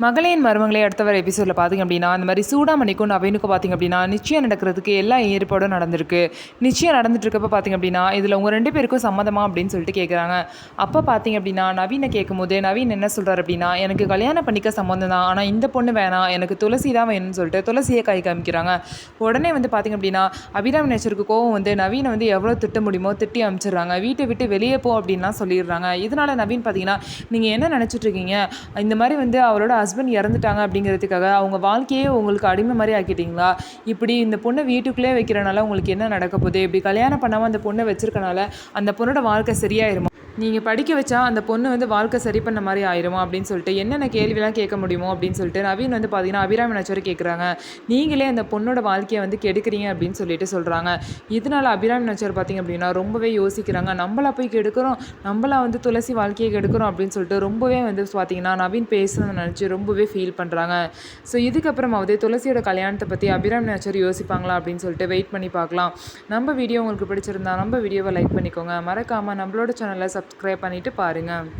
மகளின் மருமகளே அடுத்த வர எபிசோடில் பார்த்திங்க அப்படின்னா அந்த மாதிரி சூடாமணிக்கும் நவீனுக்கும் பார்த்திங்க அப்படின்னா நிச்சயம் நடக்கிறதுக்கு எல்லா ஏற்பாடும் நடந்திருக்கு. நிச்சயம் நடந்துட்டு இருக்கப்ப பார்த்திங்க அப்படின்னா இதில் உங்கள் 2 பேருக்கும் சம்மதமா அப்படின்னு சொல்லிட்டு கேட்குறாங்க. அப்போ பார்த்திங்க அப்படின்னா நவீனை கேட்கும்போது நவீன் என்ன சொல்கிறார் அப்படின்னா, எனக்கு கல்யாணம் பண்ணிக்க சம்மந்தம் தான், ஆனால் இந்த பொண்ணு வேணாம், எனக்கு துளசி தான் வேணும்னு சொல்லிட்டு துளசியை கை காமிக்கிறாங்க. உடனே வந்து பார்த்திங்க அப்படின்னா அபிராமி நேச்சருக்கு கோவம் வந்து நவீனை வந்து எவ்வளோ திட்ட முடியுமோ திட்டி அமைச்சிடுறாங்க. வீட்டை விட்டு வெளியே போ அப்படின்லாம் சொல்லிடுறாங்க. இதனால் நவீன் பார்த்திங்கன்னா, நீங்கள் என்ன நினச்சிட்டு இருக்கீங்க, இந்த மாதிரி வந்து அவரோட ஹஸ்பண்ட் இறந்துட்டாங்க அப்படிங்கிறதுக்காக அவங்க வாழ்க்கையே உங்களுக்கு அடிமை மாதிரி ஆக்கிட்டீங்களா? இப்படி இந்த பொண்ணை வீட்டுக்குள்ளே வைக்கிறனால உங்களுக்கு என்ன நடக்க போகுது? இப்படி கல்யாணம் பண்ணாமல் அந்த பொண்ணை வச்சிருக்கனால அந்த பொண்ணோட வாழ்க்கை சரியாயிருமா? நீங்கள் படிக்க வச்சா அந்த பொண்ணு வந்து வாழ்க்கை சரி பண்ண மாதிரி ஆயிருமா அப்படின்னு சொல்லிட்டு என்னென்ன கேள்விலாம் கேட்க முடியுமோ அப்படின்னு சொல்லிட்டு நவீன் வந்து பார்த்தீங்கன்னா அபிராமி நச்சர் கேட்குறாங்க. நீங்களே அந்த பொண்ணோட வாழ்க்கையை வந்து கெடுக்கிறீங்க அப்படின்னு சொல்லிட்டு சொல்கிறாங்க. இதனால் அபிராமி நச்சர் பார்த்திங்க அப்படின்னா ரொம்பவே யோசிக்கிறாங்க. நம்மளா போய் கெடுக்கிறோம், நம்மளா வந்து துளசி வாழ்க்கையை கெடுக்கிறோம் அப்படின்னு சொல்லிட்டு ரொம்பவே வந்து பார்த்திங்கன்னா நவீன் பேசுகிறத நினச்சி ரொம்பவே ஃபீல் பண்ணுறாங்க. ஸோ இதுக்கப்புறமாவது துளசியோட கல்யாணத்தை பற்றி அபிராமி நச்சர் யோசிப்பாங்களா அப்படின்னு சொல்லிட்டு வெயிட் பண்ணி பார்க்கலாம். நம்ம வீடியோ உங்களுக்கு பிடிச்சிருந்தா நம்ம வீடியோவை லைக் பண்ணிக்கோங்க. மறக்காமல் நம்மளோட சேனலை சப்ஸ்கிரைப் பண்ணிவிட்டு பாருங்கள்.